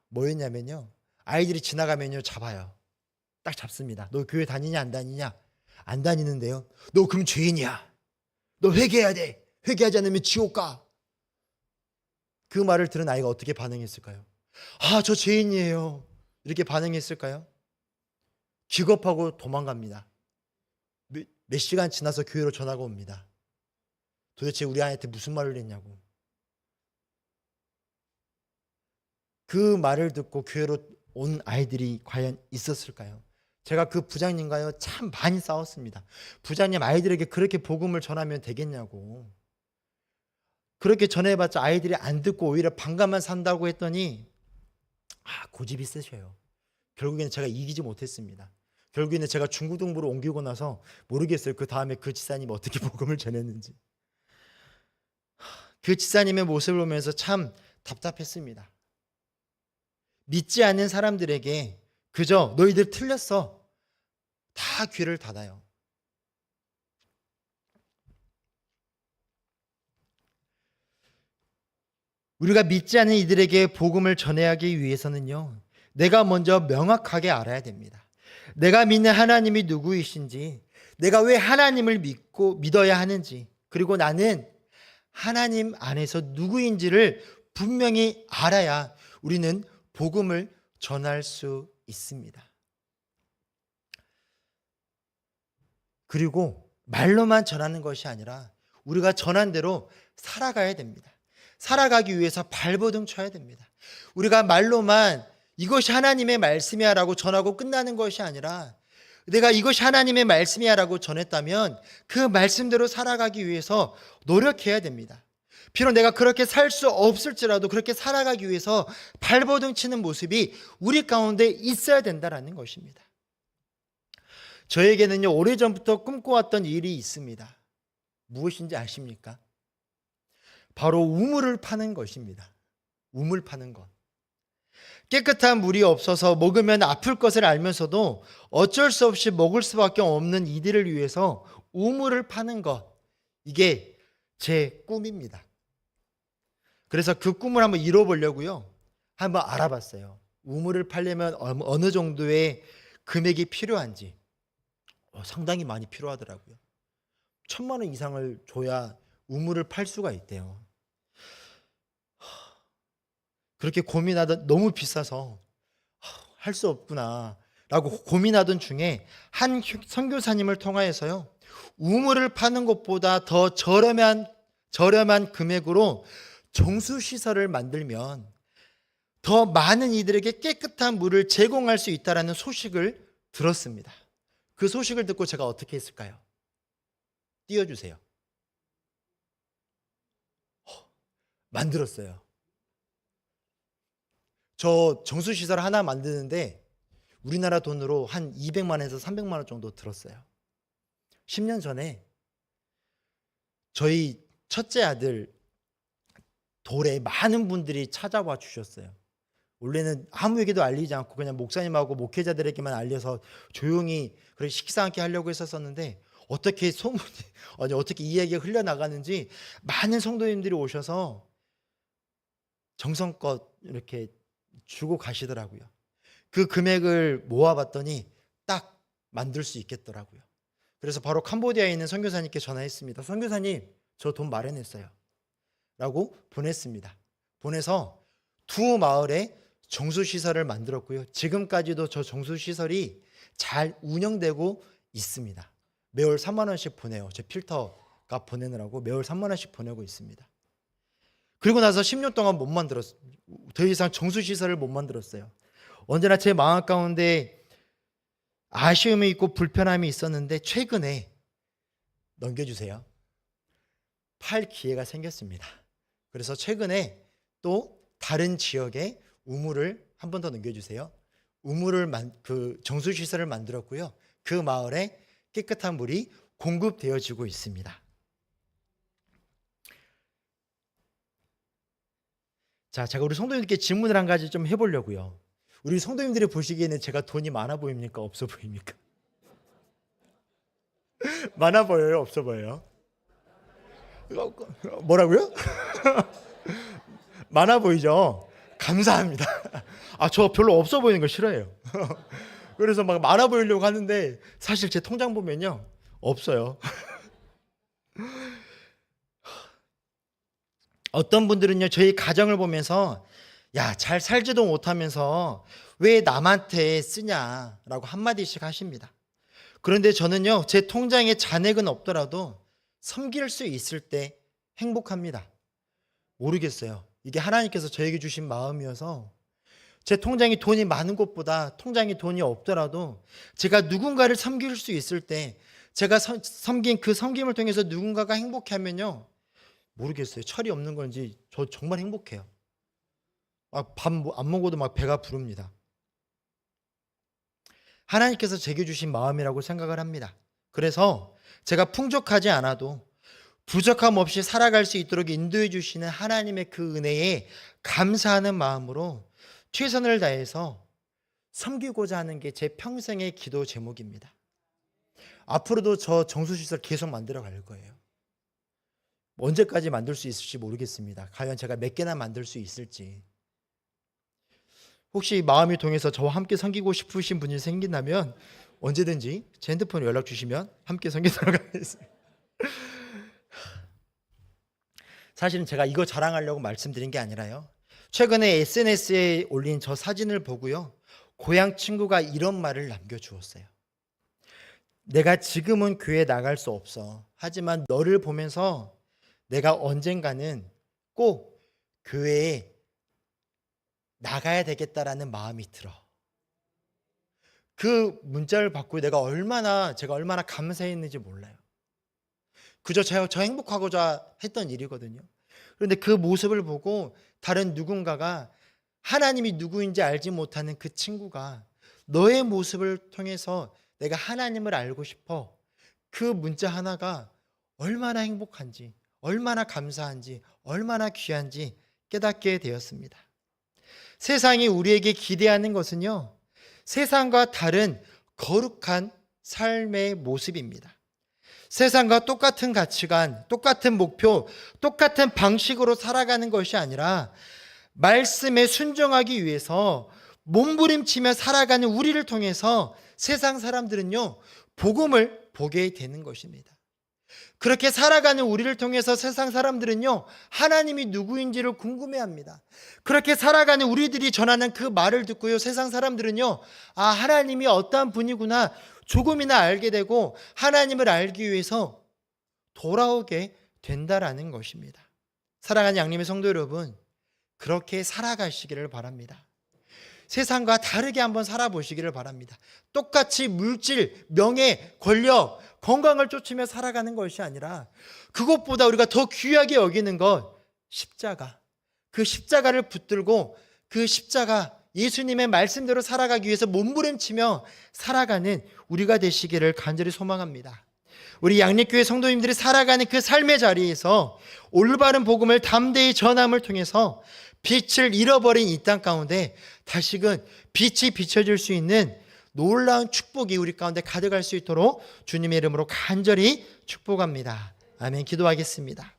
뭐였냐면요, 아이들이 지나가면요 잡아요. 딱 잡습니다. 너 교회 다니냐 안 다니냐? 안 다니는데요. 너 그럼 죄인이야. 너 회개해야 돼. 회개하지 않으면 지옥 가. 그 말을 들은 아이가 어떻게 반응했을까요? 아, 저 죄인이에요. 이렇게 반응했을까요? 기겁하고 도망갑니다. 몇 시간 지나서 교회로 전화가 옵니다. 도대체 우리 아이한테 무슨 말을 했냐고. 그 말을 듣고 교회로 온 아이들이 과연 있었을까요? 제가 그 부장님과요 참 많이 싸웠습니다. 부장님, 아이들에게 그렇게 복음을 전하면 되겠냐고. 그렇게 전해봤자 아이들이 안 듣고 오히려 반감만 산다고 했더니 고집이 세셔요. 결국에는 제가 이기지 못했습니다. 결국에는 제가 중고등부로 옮기고 나서 모르겠어요. 그 다음에 그 집사님이 어떻게 복음을 전했는지. 그 집사님의 모습을 보면서 참 답답했습니다. 믿지 않는 사람들에게 그저 너희들 틀렸어 다 귀를 닫아요. 우리가 믿지 않는 이들에게 복음을 전하기 위해서는요, 내가 먼저 명확하게 알아야 됩니다. 내가 믿는 하나님이 누구이신지, 내가 왜 하나님을 믿어야 하는지, 그리고 나는 하나님 안에서 누구인지를 분명히 알아야 우리는 복음을 전할 수 있습니다. 그리고 말로만 전하는 것이 아니라 우리가 전한 대로 살아가야 됩니다. 살아가기 위해서 발버둥 쳐야 됩니다. 우리가 말로만 이것이 하나님의 말씀이야 라고 전하고 끝나는 것이 아니라 내가 이것이 하나님의 말씀이야 라고 전했다면 그 말씀대로 살아가기 위해서 노력해야 됩니다. 비록 내가 그렇게 살 수 없을지라도 그렇게 살아가기 위해서 발버둥 치는 모습이 우리 가운데 있어야 된다는 것입니다. 저에게는요, 오래전부터 꿈꿔왔던 일이 있습니다. 무엇인지 아십니까? 바로 우물을 파는 것입니다. 우물 파는 것. 깨끗한 물이 없어서 먹으면 아플 것을 알면서도 어쩔 수 없이 먹을 수밖에 없는 이들을 위해서 우물을 파는 것. 이게 제 꿈입니다. 그래서 그 꿈을 한번 이뤄보려고요, 한번 알아봤어요. 우물을 팔려면 어느 정도의 금액이 필요한지. 상당히 많이 필요하더라고요. 1,000만 원 이상을 줘야 우물을 팔 수가 있대요. 그렇게 고민하던, 너무 비싸서 할 수 없구나 라고 고민하던 중에 한 선교사님을 통하여서요, 우물을 파는 것보다 더 저렴한 금액으로 정수시설을 만들면 더 많은 이들에게 깨끗한 물을 제공할 수 있다는 소식을 들었습니다. 그 소식을 듣고 제가 어떻게 했을까요? 띄워주세요. 만들었어요. 저 정수시설 하나 만드는데 우리나라 돈으로 한 200만 원에서 300만 원 정도 들었어요. 10년 전에 저희 첫째 아들 돌에 많은 분들이 찾아와 주셨어요. 원래는 아무에게도 알리지 않고 그냥 목사님하고 목회자들에게만 알려서 조용히 그렇게 식사 함께 하려고 했었는데 어떻게 소문이 어떻게 이 얘기가 흘러나가는지 많은 성도님들이 오셔서 정성껏 이렇게 주고 가시더라고요. 그 금액을 모아봤더니 딱 만들 수 있겠더라고요. 그래서 바로 캄보디아에 있는 선교사님께 전화했습니다. 선교사님, 저 돈 마련했어요 라고 보냈습니다. 보내서 두 마을에 정수시설을 만들었고요. 지금까지도 저 정수시설이 잘 운영되고 있습니다. 매월 3만 원씩 보내요. 제 필터가 보내느라고 매월 3만 원씩 보내고 있습니다. 그리고 나서 10년 동안 못 만들었어요. 더 이상 정수시설을 못 만들었어요. 언제나 제 마음 가운데 아쉬움이 있고 불편함이 있었는데 최근에 넘겨주세요. 팔 기회가 생겼습니다. 그래서 최근에 또 다른 지역에 우물을 한 번 더 넘겨주세요. 우물을 그 정수시설을 만들었고요. 그 마을에 깨끗한 물이 공급되어지고 있습니다. 자, 제가 우리 성도님들께 질문을 한 가지 좀 해보려고요. 우리 성도님들이 보시기에는 제가 돈이 많아 보입니까? 없어 보입니까? 많아 보여요? 없어 보여요? 뭐라고요? 많아 보이죠? 감사합니다. 아, 저 별로 없어 보이는 거 싫어해요. 그래서 막 많아 보이려고 하는데 사실 제 통장 보면요, 없어요. 어떤 분들은요, 저희 가정을 보면서 야, 잘 살지도 못하면서 왜 남한테 쓰냐라고 한마디씩 하십니다. 그런데 저는요, 제 통장에 잔액은 없더라도 섬길 수 있을 때 행복합니다. 모르겠어요. 이게 하나님께서 저에게 주신 마음이어서 제 통장에 돈이 많은 것보다 통장에 돈이 없더라도 제가 누군가를 섬길 수 있을 때 제가 섬긴 그 섬김을 통해서 누군가가 행복하면요, 모르겠어요. 철이 없는 건지 저 정말 행복해요. 밥 안 먹어도 막 배가 부릅니다. 하나님께서 제게 주신 마음이라고 생각을 합니다. 그래서 제가 풍족하지 않아도 부족함 없이 살아갈 수 있도록 인도해 주시는 하나님의 그 은혜에 감사하는 마음으로 최선을 다해서 섬기고자 하는 게 제 평생의 기도 제목입니다. 앞으로도 저 정수시설 계속 만들어 갈 거예요. 언제까지 만들 수 있을지 모르겠습니다. 과연 제가 몇 개나 만들 수 있을지. 혹시 마음이 동해서 저와 함께 섬기고 싶으신 분이 생긴다면 언제든지 제 핸드폰에 연락 주시면 함께 섬기도록 하겠습니다. 사실은 제가 이거 자랑하려고 말씀드린 게 아니라요, 최근에 SNS에 올린 저 사진을 보고요, 고향 친구가 이런 말을 남겨주었어요. 내가 지금은 교회 나갈 수 없어. 하지만 너를 보면서 내가 언젠가는 꼭 교회에 나가야 되겠다라는 마음이 들어. 그 문자를 받고 제가 얼마나 감사했는지 몰라요. 그저 저 행복하고자 했던 일이거든요. 그런데 그 모습을 보고 다른 누군가가 하나님이 누구인지 알지 못하는 그 친구가 너의 모습을 통해서 내가 하나님을 알고 싶어. 그 문자 하나가 얼마나 행복한지, 얼마나 감사한지, 얼마나 귀한지 깨닫게 되었습니다. 세상이 우리에게 기대하는 것은요, 세상과 다른 거룩한 삶의 모습입니다. 세상과 똑같은 가치관, 똑같은 목표, 똑같은 방식으로 살아가는 것이 아니라 말씀에 순종하기 위해서 몸부림치며 살아가는 우리를 통해서 세상 사람들은요, 복음을 보게 되는 것입니다. 그렇게 살아가는 우리를 통해서 세상 사람들은요, 하나님이 누구인지를 궁금해합니다. 그렇게 살아가는 우리들이 전하는 그 말을 듣고요, 세상 사람들은요, 아, 하나님이 어떠한 분이구나 조금이나 알게 되고 하나님을 알기 위해서 돌아오게 된다라는 것입니다. 사랑하는 양림의 성도 여러분, 그렇게 살아가시기를 바랍니다. 세상과 다르게 한번 살아보시기를 바랍니다. 똑같이 물질, 명예, 권력, 건강을 쫓으며 살아가는 것이 아니라 그것보다 우리가 더 귀하게 여기는 것, 십자가. 그 십자가를 붙들고 그 십자가, 예수님의 말씀대로 살아가기 위해서 몸부림치며 살아가는 우리가 되시기를 간절히 소망합니다. 우리 양립교회 성도님들이 살아가는 그 삶의 자리에서 올바른 복음을 담대히 전함을 통해서 빛을 잃어버린 이 땅 가운데 다시금 빛이 비춰질 수 있는 놀라운 축복이 우리 가운데 가득할 수 있도록 주님의 이름으로 간절히 축복합니다. 아멘. 기도하겠습니다.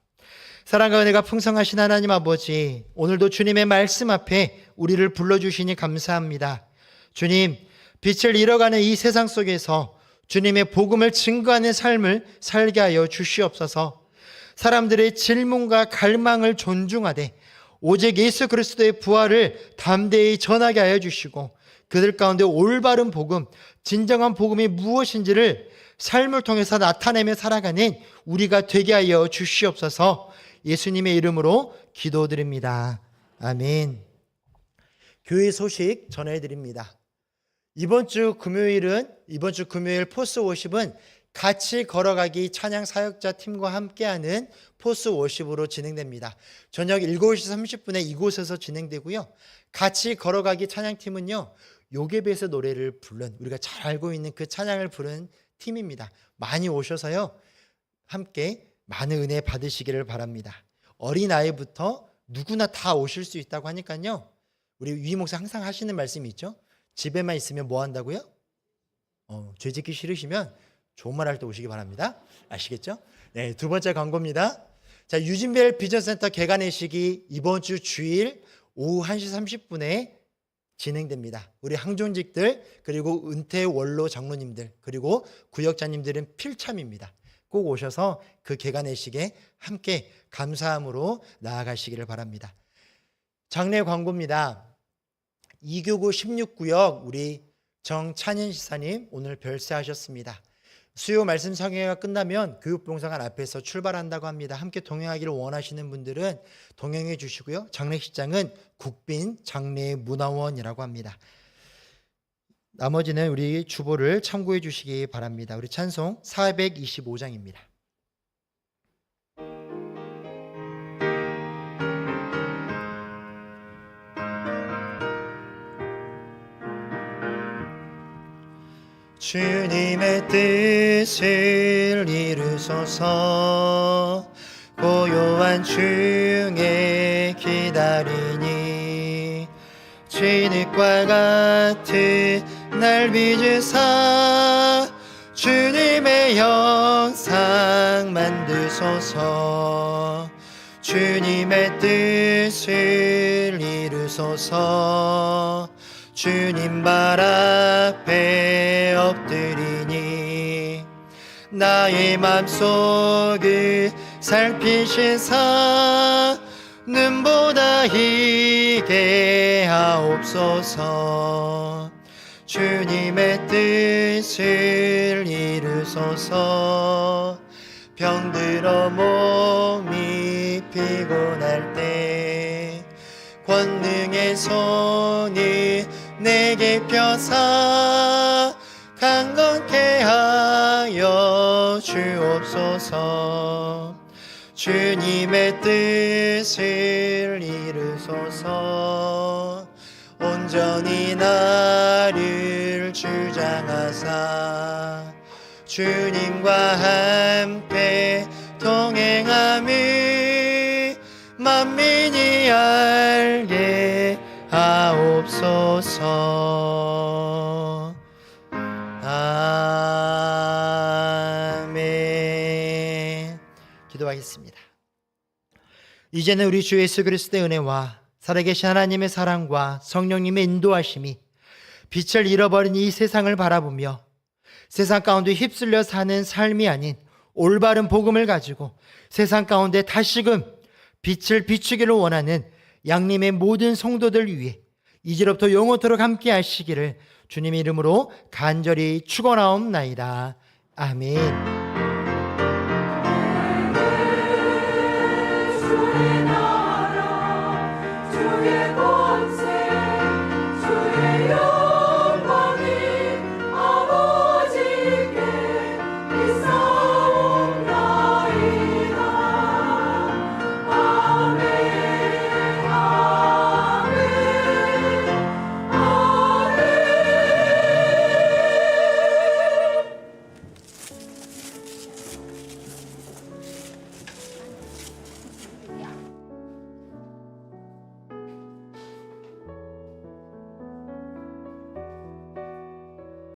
사랑과 은혜가 풍성하신 하나님 아버지, 오늘도 주님의 말씀 앞에 우리를 불러주시니 감사합니다. 주님, 빛을 잃어가는 이 세상 속에서 주님의 복음을 증거하는 삶을 살게 하여 주시옵소서. 사람들의 질문과 갈망을 존중하되 오직 예수 그리스도의 부활을 담대히 전하게 하여 주시고 그들 가운데 올바른 복음, 진정한 복음이 무엇인지를 삶을 통해서 나타내며 살아가는 우리가 되게 하여 주시옵소서. 예수님의 이름으로 기도드립니다. 아멘. 교회 소식 전해드립니다. 이번 주 금요일 포스 워십은 같이 걸어가기 찬양 사역자 팀과 함께하는 포스 워십으로 진행됩니다. 저녁 7시 30분에 이곳에서 진행되고요. 같이 걸어가기 찬양팀은요, 요괴배에서 노래를 부른, 우리가 잘 알고 있는 그 찬양을 부른 팀입니다. 많이 오셔서요, 함께 많은 은혜 받으시기를 바랍니다. 어린아이부터 누구나 다 오실 수 있다고 하니까요, 우리 위 목사 항상 하시는 말씀이 있죠. 집에만 있으면 뭐 한다고요? 죄 짓기 싫으시면 좋은 말 할 때 오시기 바랍니다. 아시겠죠? 네, 두 번째 광고입니다. 자, 유진벨 비전센터 개관회식이 이번 주 주일 오후 1시 30분에 진행됩니다. 우리 항존직들, 그리고 은퇴 원로 장로님들, 그리고 구역장님들은 필참입니다. 꼭 오셔서 그 개관회식에 함께 감사함으로 나아가시기를 바랍니다. 장례 광고입니다. 2교구 16구역 우리 정찬현 지사님 오늘 별세하셨습니다. 수요 말씀 상회가 끝나면 교육봉사관 앞에서 출발한다고 합니다. 함께 동행하기를 원하시는 분들은 동행해 주시고요. 장례식장은 국빈 장례문화원이라고 합니다. 나머지는 우리 주보를 참고해 주시기 바랍니다. 우리 찬송 425장입니다. 주님의 뜻을 이루소서. 고요한 중에 기다리니 진흙과 같은 날 빚으사 주님의 형상 만드소서. 주님의 뜻을 이루소서. 주님 발 앞에 엎드리니 나의 맘속을 살피시사 눈보다 희게 하옵소서. 주님의 뜻을 이루소서. 병들어 몸이 피곤할 때 권능의 손이 내게 펴사 강건케 하여 주옵소서. 주님의 뜻을 이루소서. 온전히 나를 주장하사 주님과 함께 동행함이 만민이 알게 하옵소서. 아멘. 기도하겠습니다. 이제는 우리 주 예수 그리스도의 은혜와 살아계신 하나님의 사랑과 성령님의 인도하심이 빛을 잃어버린 이 세상을 바라보며 세상 가운데 휩쓸려 사는 삶이 아닌 올바른 복음을 가지고 세상 가운데 다시금 빛을 비추기를 원하는 양님의 모든 성도들 위해 이제로부터 영원토록 함께 하시기를 주님의 이름으로 간절히 축원하옵나이다. 아멘.